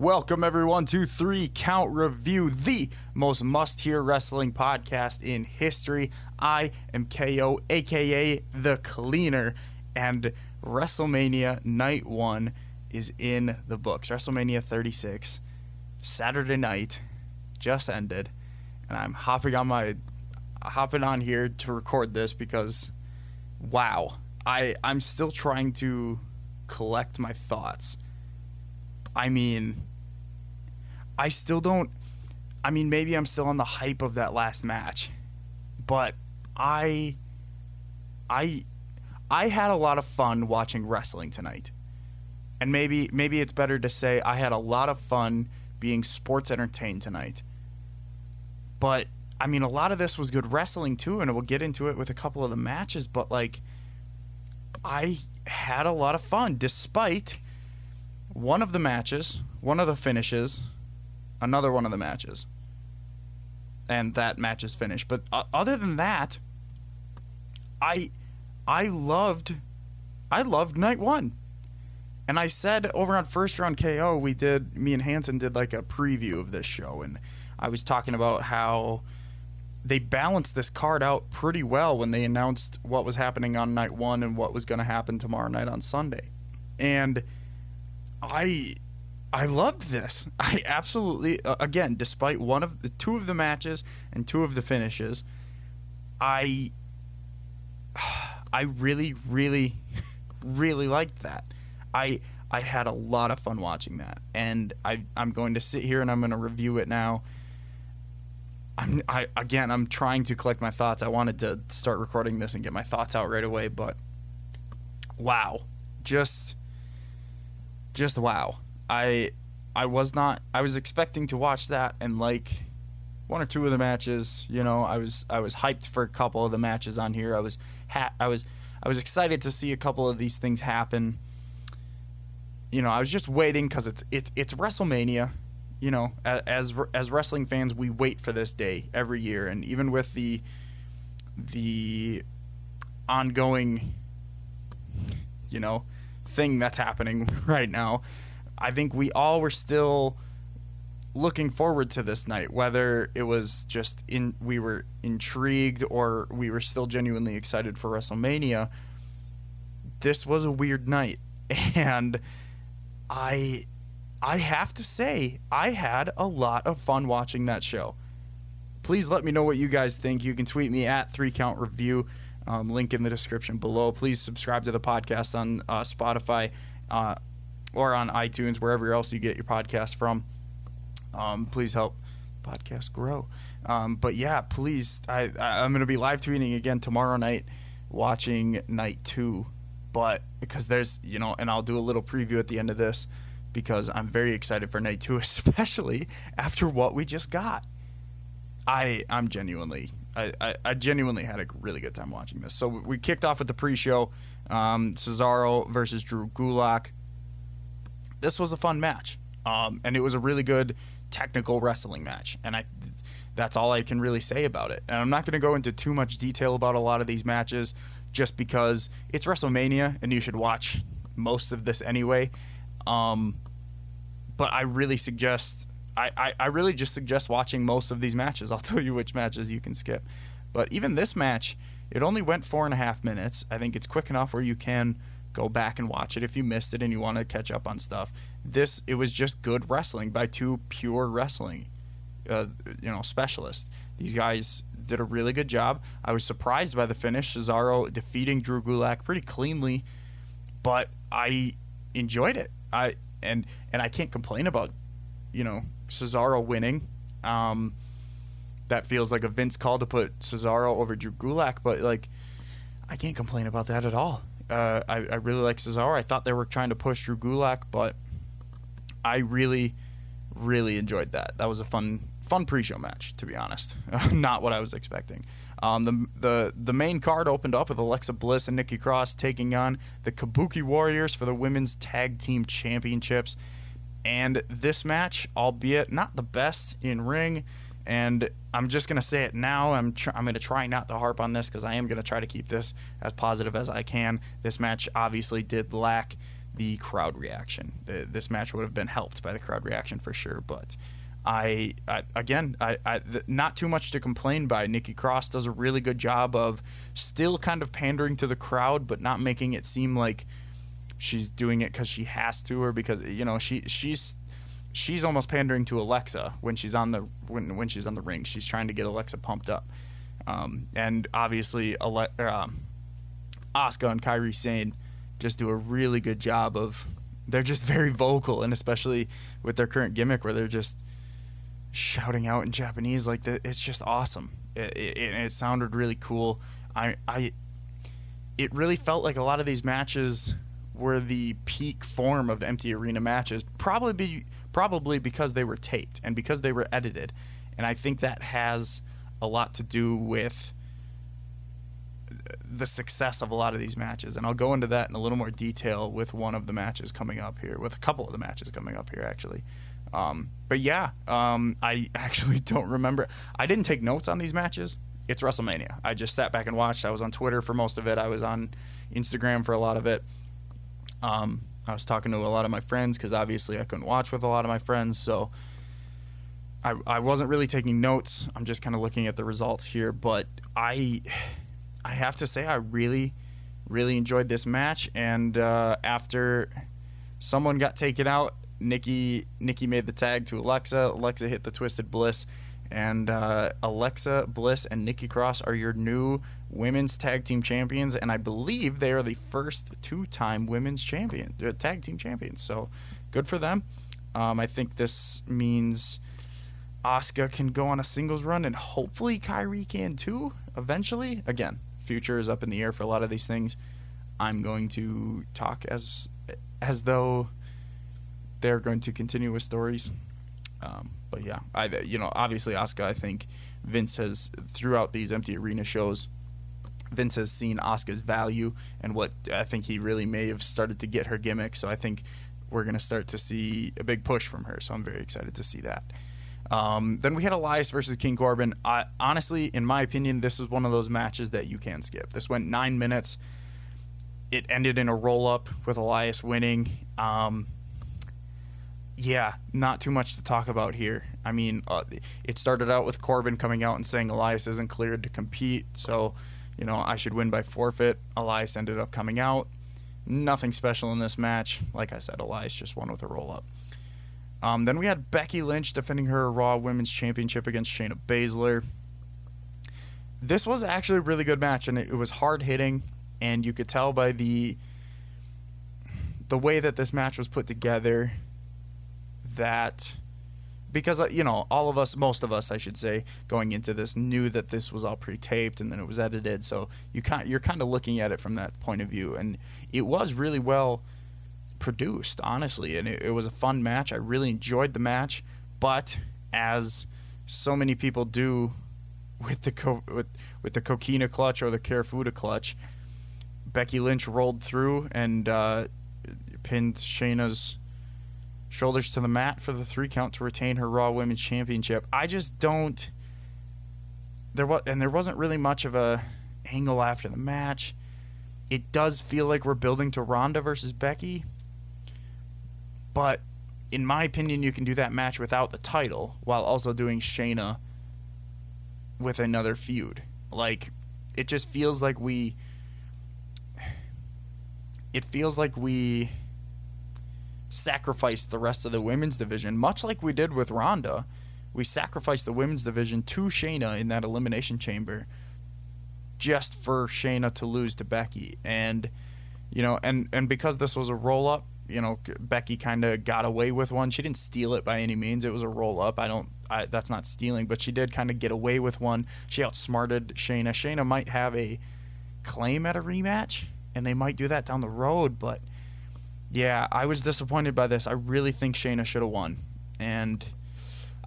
Welcome everyone to 3 Count Review, the most must-hear wrestling podcast in history. I am KO, aka The Cleaner, and WrestleMania Night 1 is in the books. WrestleMania 36, Saturday night, just ended, and I'm hopping on here to record this because, wow, I'm still trying to collect my thoughts. I mean, maybe I'm still on the hype of that last match, but I had a lot of fun watching wrestling tonight. And maybe it's better to say I had a lot of fun being sports entertained tonight. But, I mean, a lot of this was good wrestling too, and we'll get into it with a couple of the matches, but, like, I had a lot of fun despite one of the matches, one of the finishes, another one of the matches, and that match is finished. But other than that, I loved night 1. And I said over on First Round KO, me and Hanson did like a preview of this show, and I was talking about how they balanced this card out pretty well when they announced what was happening on night 1 and what was going to happen tomorrow night on Sunday. And I loved this. I absolutely, again, despite two of the matches and 2 of the finishes, I really, really, really liked that. I had a lot of fun watching that, and I'm going to sit here and I'm going to review it now. I'm trying to collect my thoughts. I wanted to start recording this and get my thoughts out right away, but wow, just wow. I was expecting to watch that and like 1 or 2 of the matches. You know, I was hyped for a couple of the matches on here. I was excited to see a couple of these things happen. You know, I was just waiting because it's WrestleMania. You know, as wrestling fans, we wait for this day every year, and even with the ongoing, you know, thing that's happening right now, I think we all were still looking forward to this night, whether it was just we were intrigued or we were still genuinely excited for WrestleMania. This was a weird night, and I have to say, I had a lot of fun watching that show. Please let me know what you guys think. You can tweet me at 3CountReview, link in the description below. Please subscribe to the podcast on Spotify or on iTunes, wherever else you get your podcast from. Please help the podcast grow. But yeah, please, I'm going to be live tweeting again tomorrow night watching night 2. But because there's, you know, and I'll do a little preview at the end of this, because I'm very excited for night 2, especially after what we just got. I genuinely had a really good time watching this. So we kicked off with the pre-show, Cesaro versus Drew Gulak. This was a fun match, and it was a really good technical wrestling match, and that's all I can really say about it. And I'm not going to go into too much detail about a lot of these matches, just because it's WrestleMania, and you should watch most of this anyway. But I really suggest, I really just suggest watching most of these matches. I'll tell you which matches you can skip. But even this match, it only went 4.5 minutes. I think it's quick enough where you can go back and watch it if you missed it and you want to catch up on stuff. It was just good wrestling by 2 pure wrestling, specialists. These guys did a really good job. I was surprised by the finish, Cesaro defeating Drew Gulak pretty cleanly, but I enjoyed it. And I can't complain about, you know, Cesaro winning. That feels like a Vince call to put Cesaro over Drew Gulak, but like, I can't complain about that at all. I really like Cesaro. I thought they were trying to push Drew Gulak, but I really, really enjoyed that. That was a fun pre-show match, to be honest. Not what I was expecting. The main card opened up with Alexa Bliss and Nikki Cross taking on the Kabuki Warriors for the Women's Tag Team Championships. And this match, albeit not the best in ring, and I'm just going to say it now, I'm going to try not to harp on this because I am going to try to keep this as positive as I can. This match obviously did lack the crowd reaction. This match would have been helped by the crowd reaction for sure, but not too much to complain by. Nikki Cross does a really good job of still kind of pandering to the crowd, but not making it seem like she's doing it because she has to, or because, you know, she's almost pandering to Alexa when she's on the ring. She's trying to get Alexa pumped up, and obviously Asuka and Kairi Sane just do a really good job of. They're just very vocal, and especially with their current gimmick where they're just shouting out in Japanese like that. It's just awesome. It sounded really cool. It really felt like a lot of these matches were the peak form of empty arena matches, probably because they were taped and because they were edited, and I think that has a lot to do with the success of a lot of these matches, and I'll go into that in a little more detail with one of the matches coming up here, with a couple of the matches coming up here actually. But yeah, I actually don't remember. I didn't take notes on these matches. It's WrestleMania. I just sat back and watched. I was on Twitter for most of it. I was on Instagram for a lot of it. I was talking to a lot of my friends because obviously I couldn't watch with a lot of my friends, so I wasn't really taking notes. I'm just kind of looking at the results here, but I have to say I really, really enjoyed this match, and after someone got taken out, Nikki made the tag to Alexa. Alexa hit the Twisted Bliss, and Alexa Bliss and Nikki Cross are your new women's tag team champions, and I believe they are the first two-time women's tag team champions. So good for them. I think this means Asuka can go on a singles run, and hopefully Kairi can too eventually. Again, future is up in the air for a lot of these things. I'm going to talk as though they're going to continue with stories. But yeah, obviously Asuka, I think Vince has, throughout these empty arena shows, Vince has seen Asuka's value and what I think he really may have started to get her gimmick. So I think we're going to start to see a big push from her. So I'm very excited to see that. Then we had Elias versus King Corbin. Honestly, in my opinion, this is one of those matches that you can't skip. This went 9 minutes. It ended in a roll-up with Elias winning. Yeah, not too much to talk about here. I mean, it started out with Corbin coming out and saying Elias isn't cleared to compete, so, I should win by forfeit. Elias ended up coming out. Nothing special in this match. Like I said, Elias just won with a roll-up. Then we had Becky Lynch defending her Raw Women's Championship against Shayna Baszler. This was actually a really good match, and it was hard-hitting, and you could tell by the way that this match was put together that, because, all of us, most of us, I should say, going into this knew that this was all pre-taped and then it was edited, so you're kind of looking at it from that point of view, and it was really well produced, honestly, and it was a fun match. I really enjoyed the match, but as so many people do with the Coquina clutch or the Karafuda clutch, Becky Lynch rolled through and pinned Shayna's shoulders to the mat for the 3 count to retain her Raw Women's Championship. I just don't. There wasn't really much of a angle after the match. It does feel like we're building to Ronda versus Becky, but in my opinion, you can do that match without the title while also doing Shayna with another feud. Like, it just feels like we. It feels like we sacrificed the rest of the women's division, much like we did with Ronda. We sacrificed the women's division to Shayna in that elimination just for Shayna to lose to Becky. And, and because this was a roll-up, Becky kind of got away with one. She didn't steal it by any means. It was a roll-up. That's not stealing, but she did kind of get away with one. She outsmarted Shayna. Shayna might have a claim at a rematch, and they might do that down the road, but yeah, I was disappointed by this. I really think Shayna should have won, and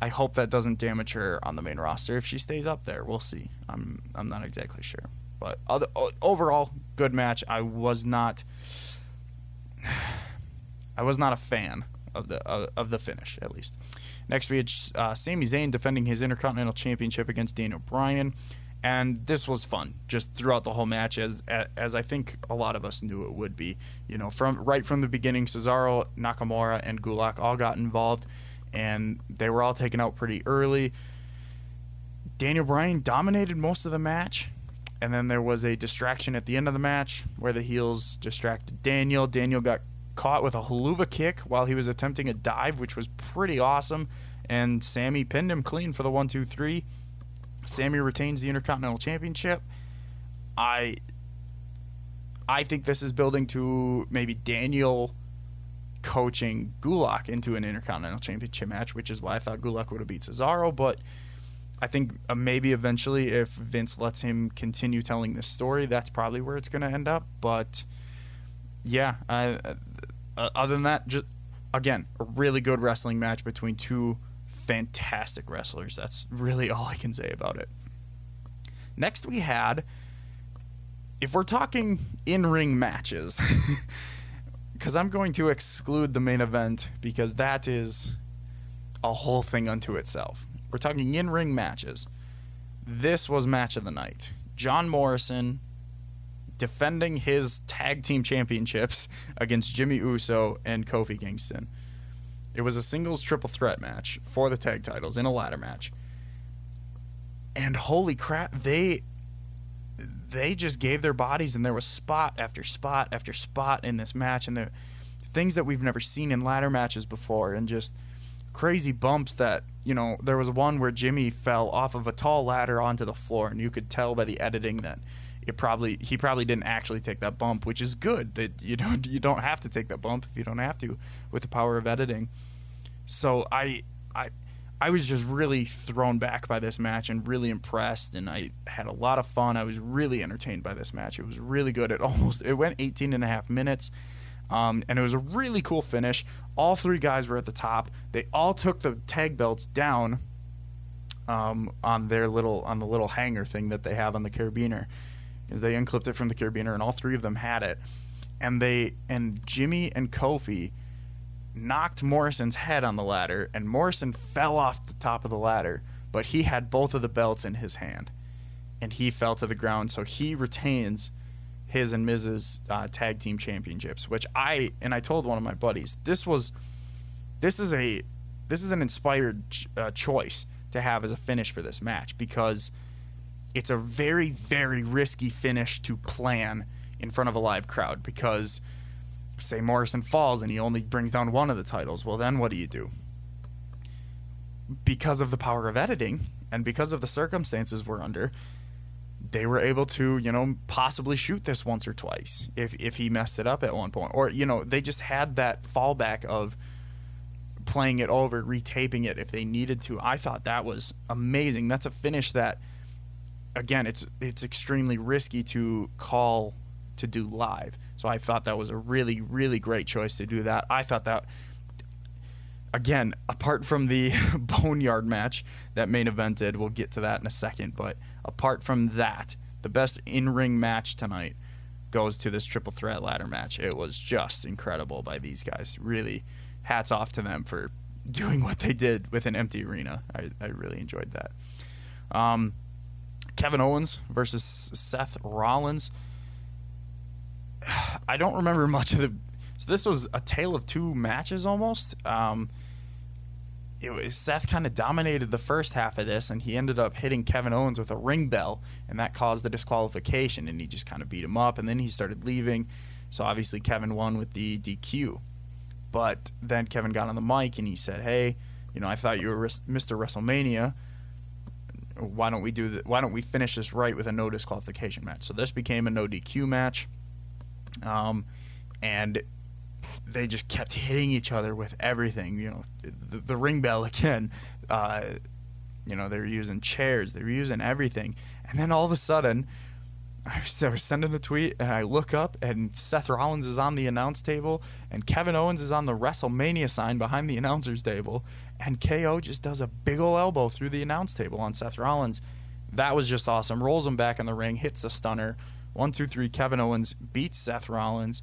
I hope that doesn't damage her on the main roster. If she stays up there, we'll see. I'm not exactly sure, but overall, good match. I was not a fan of the finish, at least. Next, we had Sami Zayn defending his Intercontinental Championship against Daniel Bryan, And this was fun just throughout the whole match, as I think a lot of us knew it would be. From the beginning, Cesaro, Nakamura, and Gulak all got involved, and they were all taken out pretty early. Daniel Bryan dominated most of the match, and then there was a distraction at the end of the match where the heels distracted Daniel. Daniel got caught with a haluva kick while he was attempting a dive, which was pretty awesome, and Sammy pinned him clean for the 1-2-3. Sammy retains the Intercontinental Championship. I think this is building to maybe Daniel coaching Gulak into an Intercontinental Championship match, which is why I thought Gulak would have beat Cesaro. But I think maybe eventually, if Vince lets him continue telling this story, that's probably where it's going to end up. But yeah, other than that, just again, a really good wrestling match between two fantastic wrestlers. That's really all I can say about it. Next we had, if we're talking in-ring matches, because I'm going to exclude the main event because that is a whole thing unto itself. We're talking in-ring matches. This was match of the night. John Morrison defending his tag team championships against Jimmy Uso and Kofi Kingston. It was a singles triple threat match for the tag titles in a ladder match. And holy crap, they just gave their bodies, and there was spot after spot after spot in this match, and there things that we've never seen in ladder matches before, and just crazy bumps that, there was one where Jimmy fell off of a tall ladder onto the floor, and you could tell by the editing that he probably didn't actually take that bump, which is good. That you don't have to take that bump if you don't have to, with the power of editing. So I was just really thrown back by this match and really impressed, and I had a lot of fun. I was really entertained by this match. It was really good. It went 18 and a half minutes, and it was a really cool finish. All three guys were at the top. They all took the tag belts down on the little hanger thing that they have on the carabiner. They unclipped it from the carabiner, and all three of them had it. And Jimmy and Kofi knocked Morrison's head on the ladder, and Morrison fell off the top of the ladder, but he had both of the belts in his hand, and he fell to the ground, so he retains his and Miz's tag team championships, which I told one of my buddies, this is an inspired choice to have as a finish for this match, because it's a very, very risky finish to plan in front of a live crowd, because say Morrison falls and he only brings down one of the titles. Well, then what do you do? Because of the power of editing and because of the circumstances we're under, they were able to, possibly shoot this once or twice if he messed it up at one point. Or, they just had that fallback of playing it over, retaping it if they needed to. I thought that was amazing. That's a finish that, again, it's extremely risky to call to do live. So I thought that was a really, really great choice to do that. I thought that, again, apart from the Boneyard match that main evented, we'll get to that in a second, but apart from that, the best in-ring match tonight goes to this triple threat ladder match. It was just incredible by these guys. Really, hats off to them for doing what they did with an empty arena. I really enjoyed that. Kevin Owens versus Seth Rollins. I don't remember much of so this was a tale of two matches almost. Seth kind of dominated the first half of this, and he ended up hitting Kevin Owens with a ring bell, and that caused the disqualification, and he just kind of beat him up, and then he started leaving. So obviously Kevin won with the DQ. But then Kevin got on the mic, and he said, hey, I thought you were Mr. WrestleMania. Why don't we finish this right with a no disqualification match? So this became a no DQ match. And they just kept hitting each other with everything. The ring bell again. They were using chairs. They were using everything. And then all of a sudden, I was sending a tweet, and I look up, and Seth Rollins is on the announce table, and Kevin Owens is on the WrestleMania sign behind the announcer's table, and KO just does a big ol' elbow through the announce table on Seth Rollins. That was just awesome. Rolls him back in the ring, hits the stunner. 1, 2, 3, Kevin Owens beats Seth Rollins.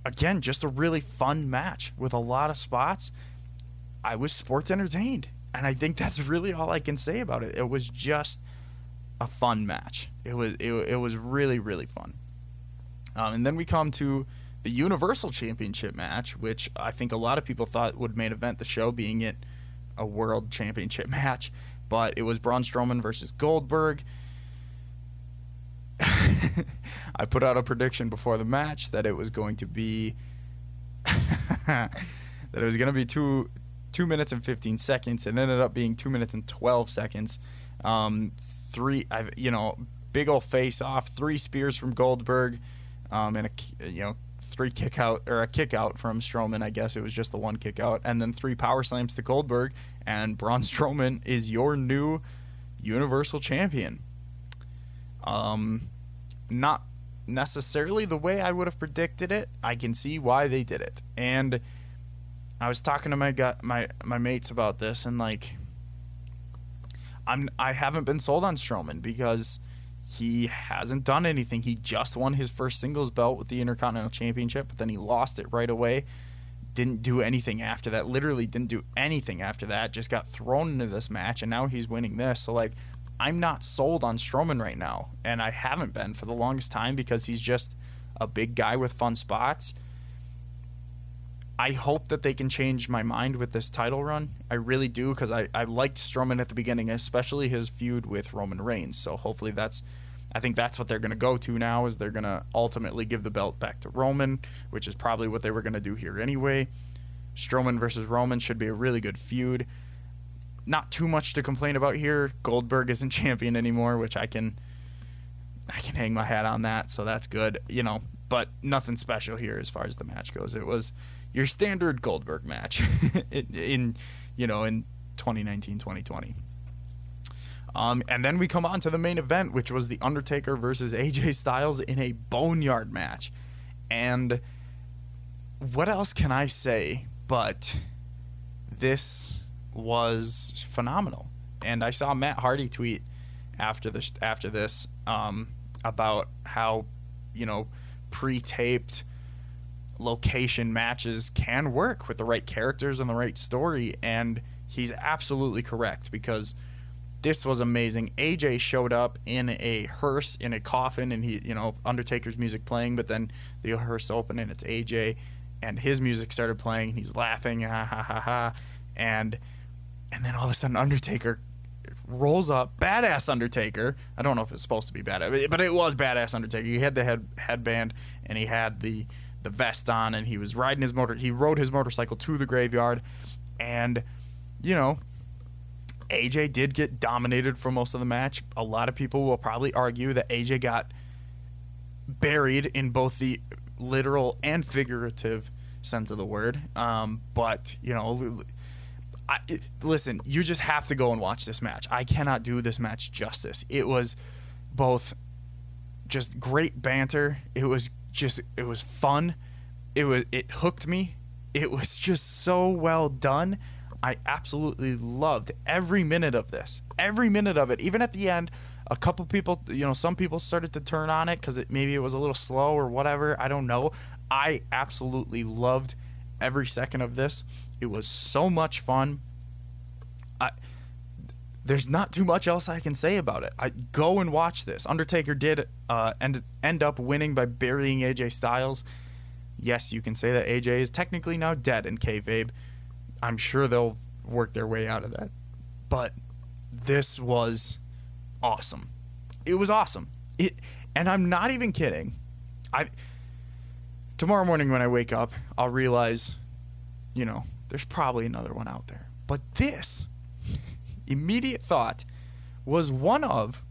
Again, just a really fun match with a lot of spots. I was sports entertained, and I think that's really all I can say about it. It was just a fun match. It was really, really fun. And then we come to the Universal Championship match, which I think a lot of people thought would main event the show, being it a World Championship match. But it was Braun Strowman versus Goldberg. I put out a prediction before the match that it was going to be 2 minutes and 15 seconds. It ended up being 2 minutes and 12 seconds. Big old face off, 3 spears from Goldberg, and 3 kick out from Strowman. I guess it was just the 1 kick out, and then 3 power slams to Goldberg, and Braun Strowman is your new Universal Champion. Not necessarily the way I would have predicted it. I can see why they did it, and I was talking to my mates about this, and like, I haven't been sold on Strowman because he hasn't done anything. He just won his first singles belt with the Intercontinental Championship, but then he lost it right away. Didn't do anything after that. Literally didn't do anything after that. Just got thrown into this match, and now he's winning this. So, like, I'm not sold on Strowman right now, and I haven't been for the longest time because he's just a big guy with fun spots. I hope that they can change my mind with this title run. I really do, because I liked Strowman at the beginning, especially his feud with Roman Reigns. So hopefully I think that's what they're going to go to now, is they're going to ultimately give the belt back to Roman, which is probably what they were going to do here anyway. Strowman versus Roman should be a really good feud. Not too much to complain about here. Goldberg isn't champion anymore, which I can hang my hat on that, so that's good, but nothing special here as far as the match goes. It was your standard Goldberg match in 2019, 2020. And then we come on to the main event, which was The Undertaker versus AJ Styles in a boneyard match. And what else can I say but this was phenomenal. And I saw Matt Hardy tweet after this about how, pre-taped location matches can work with the right characters and the right story, and he's absolutely correct, because this was amazing. AJ showed up in a hearse, in a coffin, and he, Undertaker's music playing, but then the hearse opened and it's AJ, and his music started playing, and he's laughing, ha ha ha ha, and then all of a sudden Undertaker rolls up, badass Undertaker. I don't know if it's supposed to be badass, but it was badass Undertaker. He had the headband, and he had the vest on, and he was riding he rode his motorcycle to the graveyard, and AJ did get dominated for most of the match. A lot of people will probably argue that AJ got buried in both the literal and figurative sense of the word, but listen, you just have to go and watch this match. I cannot do this match justice. It was both just great banter. It was fun. It hooked me. It was just so well done. I absolutely loved every minute of this. Every minute of it. Even at the end, a couple people, some people started to turn on it because maybe it was a little slow or whatever. I don't know. I absolutely loved every second of this. It was so much fun. There's not too much else I can say about it. Go and watch this. Undertaker did end up winning by burying AJ Styles. Yes, you can say that AJ is technically now dead in kayfabe. I'm sure they'll work their way out of that. But this was awesome. It was awesome. And I'm not even kidding. Tomorrow morning when I wake up, I'll realize, there's probably another one out there. But this immediate thought was one of,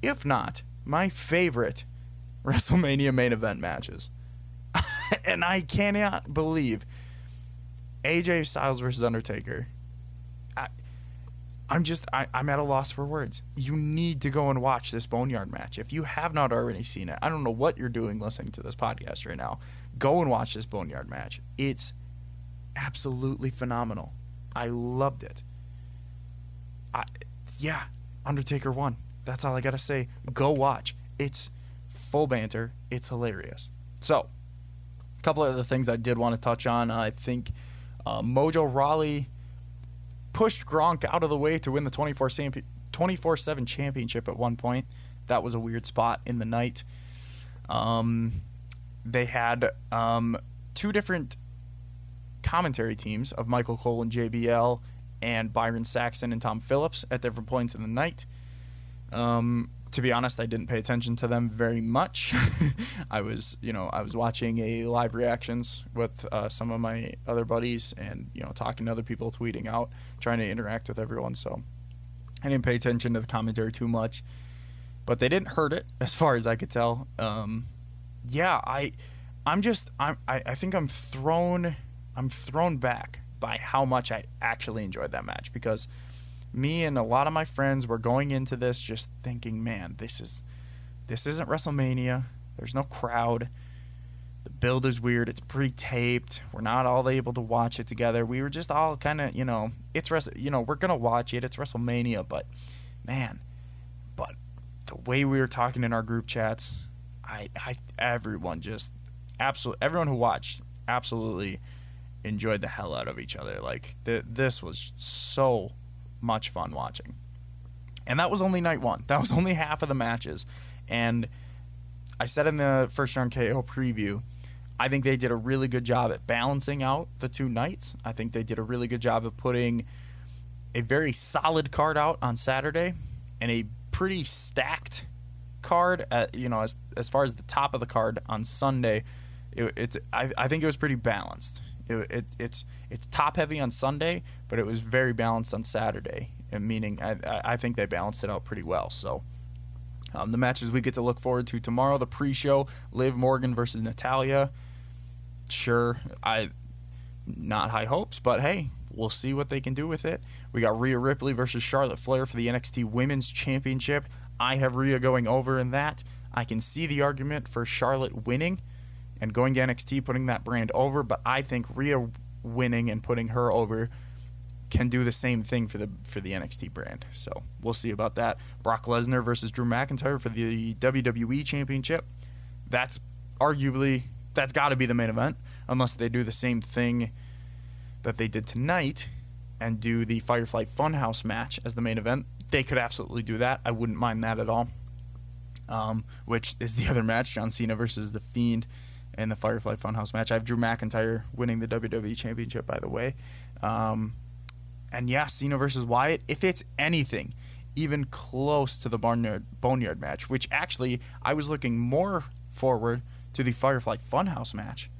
if not my favorite WrestleMania main event matches. And I cannot believe AJ Styles versus Undertaker. I'm at a loss for words. You need to go and watch this boneyard match. If you have not already seen it, I don't know what you're doing listening to this podcast right now. Go and watch this boneyard match. It's absolutely phenomenal. I loved it. Undertaker won. That's all I gotta say. Go watch. It's full banter. It's hilarious. So, a couple of other things I did want to touch on. I think Mojo Rawley pushed Gronk out of the way to win the 24/7 championship at one point. That was a weird spot in the night. They had 2 different commentary teams of Michael Cole and JBL and Byron Saxton and Tom Phillips at different points in the night. To be honest, I didn't pay attention to them very much. I was watching a live reactions with some of my other buddies and, talking to other people, tweeting out, trying to interact with everyone. So I didn't pay attention to the commentary too much, but they didn't hurt it as far as I could tell. I think I'm thrown back by how much I actually enjoyed that match, because me and a lot of my friends were going into this just thinking, man, this isn't WrestleMania. There's no crowd. The build is weird. It's pre-taped. We're not all able to watch it together. We were just all kind of, we're gonna watch it. It's WrestleMania, but man, the way we were talking in our group chats, everyone who watched absolutely enjoyed the hell out of each other. Like this was so much fun watching. And that was only night 1. That was only half of the matches. And I said in the first round KO preview, I think they did a really good job at balancing out the 2 nights. I think they did a really good job of putting a very solid card out on Saturday and a pretty stacked card as far as the top of the card on Sunday. I think it was pretty balanced. It's top heavy on Sunday, but it was very balanced on Saturday, meaning I think they balanced it out pretty well. So the matches we get to look forward to tomorrow, the pre-show, Liv Morgan versus Natalya. Sure, not high hopes, but hey, we'll see what they can do with it. We got Rhea Ripley versus Charlotte Flair for the NXT Women's Championship. I have Rhea going over in that. I can see the argument for Charlotte winning and going to NXT, putting that brand over, but I think Rhea winning and putting her over can do the same thing for the NXT brand. So we'll see about that. Brock Lesnar versus Drew McIntyre for the WWE Championship. That's got to be the main event, unless they do the same thing that they did tonight and do the Firefly Funhouse match as the main event. They could absolutely do that. I wouldn't mind that at all. Which is the other match, John Cena versus The Fiend in the Firefly Funhouse match. I have Drew McIntyre winning the WWE Championship, by the way. And yeah, Cena versus Wyatt, if it's anything even close to the Boneyard match, which actually I was looking more forward to the Firefly Funhouse match.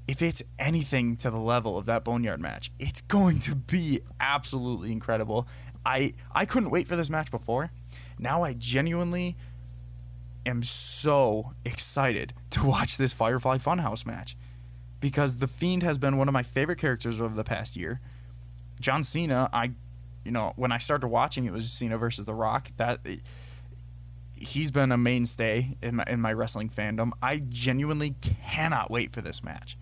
If it's anything to the level of that Boneyard match, it's going to be absolutely incredible. I couldn't wait for this match before. Now I genuinely am so excited to watch this Firefly Funhouse match, because The Fiend has been one of my favorite characters over the past year. John Cena, when I started watching, it was Cena versus The Rock. He's been a mainstay in my wrestling fandom. I genuinely cannot wait for this match.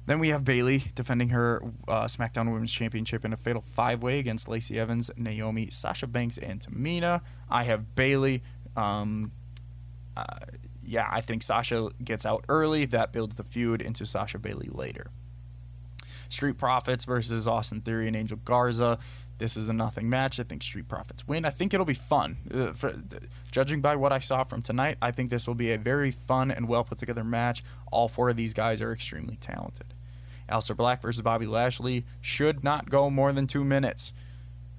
Then we have Bayley defending her SmackDown Women's Championship in a fatal 5-way against Lacey Evans, Naomi, Sasha Banks, and Tamina. I have Bayley. I think Sasha gets out early. That builds the feud into Sasha Bayley later. Street Profits versus Austin Theory and Angel Garza. This is a nothing match. I think Street Profits win. I think it'll be fun. Judging by what I saw from tonight, I think this will be a very fun and well put together match. All 4 of these guys are extremely talented. Aleister Black versus Bobby Lashley should not go more than 2 minutes.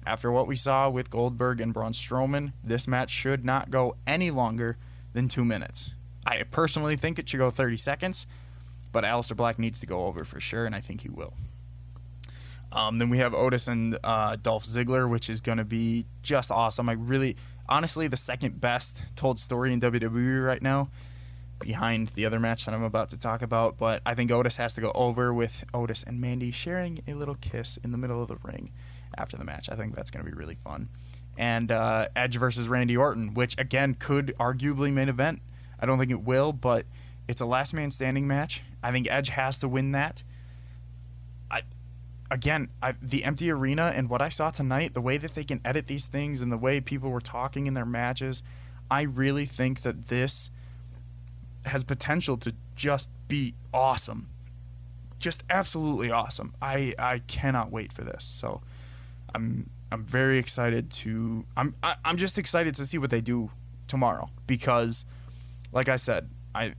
After what we saw with Goldberg and Braun Strowman, this match should not go any longer than 2 minutes. I personally think it should go 30 seconds, but Aleister Black needs to go over for sure, and I think he will. Then we have Otis and Dolph Ziggler, which is going to be just awesome. Honestly, the second best told story in WWE right now, behind the other match that I'm about to talk about. But I think Otis has to go over, with Otis and Mandy sharing a little kiss in the middle of the ring after the match. I think that's going to be really fun. And Edge versus Randy Orton, which, again, could arguably main event. I don't think it will, but it's a last man standing match. I think Edge has to win that. The empty arena and what I saw tonight, the way that they can edit these things and the way people were talking in their matches, I really think that this has potential to just be awesome. Just absolutely awesome. I cannot wait for this. So I'm I'm very excited to. I'm just excited to see what they do tomorrow because, like I said,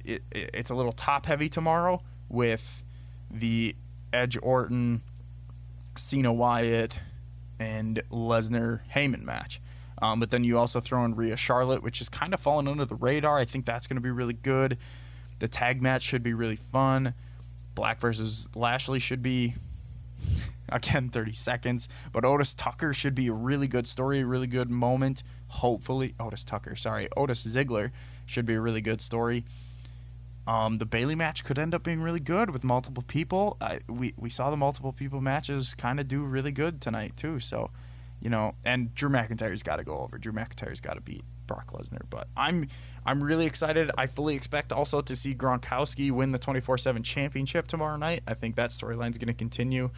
it's a little top heavy tomorrow with the Edge Orton, Cena Wyatt, and Lesnar Heyman match. But then you also throw in Rhea Charlotte, which is kind of fallen under the radar. I think that's going to be really good. The tag match should be really fun. Black versus Lashley should be, again, 30 seconds. But Otis Tucker should be a really good story, a really good moment. Hopefully, Otis Ziggler should be a really good story. The Bayley match could end up being really good with multiple people. We saw the multiple people matches kind of do really good tonight too. So, and Drew McIntyre's got to go over. Drew McIntyre's got to beat Brock Lesnar. But I'm really excited. I fully expect also to see Gronkowski win the 24/7 championship tomorrow night. I think that storyline's going to continue.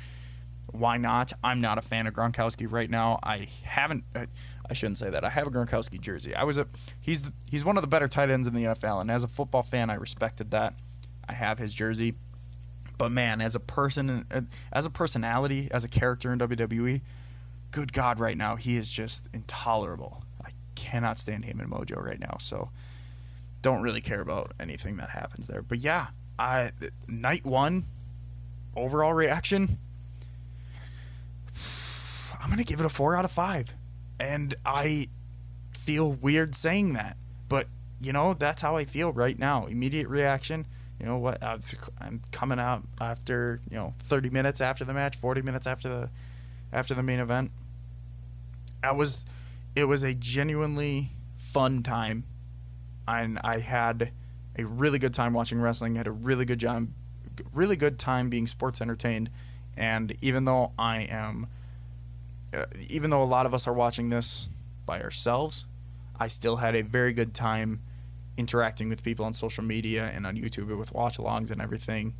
Why not? I'm not a fan of Gronkowski right now. I shouldn't say that. I have a Gronkowski jersey. He's one of the better tight ends in the NFL, and as a football fan, I respected that. I have his jersey. But man, as a person, as a personality, as a character in WWE, good God, right now he is just intolerable. I cannot stand him and Mojo right now. So don't really care about anything that happens there. But yeah, night one overall reaction, I'm going to give it a 4 out of 5. And I feel weird saying that. But, that's how I feel right now. Immediate reaction. You know what? I'm coming out after, 30 minutes after the match, 40 minutes after the main event. It was a genuinely fun time. And I had a really good time watching wrestling. I had a really good time being sports entertained. And even though a lot of us are watching this by ourselves, I still had a very good time interacting with people on social media and on YouTube with watch-alongs and everything.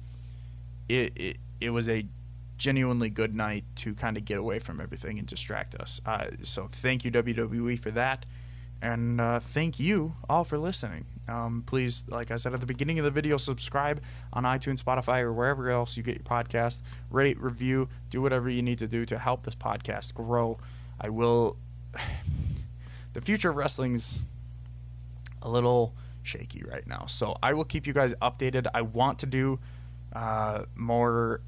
It was a genuinely good night to kind of get away from everything and distract us. So thank you, WWE, for that. And thank you all for listening. Please, like I said at the beginning of the video, subscribe on iTunes, Spotify, or wherever else you get your podcast. Rate, review, do whatever you need to do to help this podcast grow. The future of wrestling's a little shaky right now, so I will keep you guys updated. I want to do more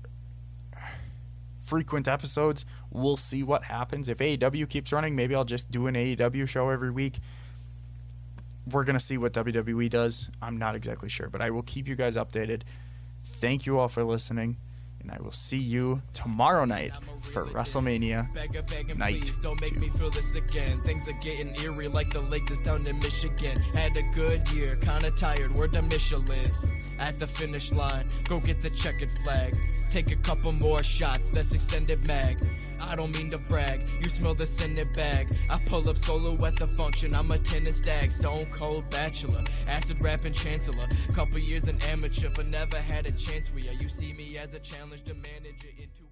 frequent episodes. We'll see what happens. If AEW keeps running, maybe I'll just do an AEW show every week. We're going to see what WWE does. I'm not exactly sure, but I will keep you guys updated. Thank you all for listening, and I will see you tomorrow night for Wrestlemania Night 2. Don't make me feel this again. Things are getting eerie like the lake that's down in Michigan. Had a good year, kinda tired, where the Michelin. At the finish line, go get the checkered flag. Take a couple more shots, that's extended mag. I don't mean to brag, you smell the scented bag. I pull up solo at the function, I'm a tennis stag. Stone cold bachelor, acid rapping chancellor. Couple years an amateur, but never had a chance where you see me as a challenge to manage it into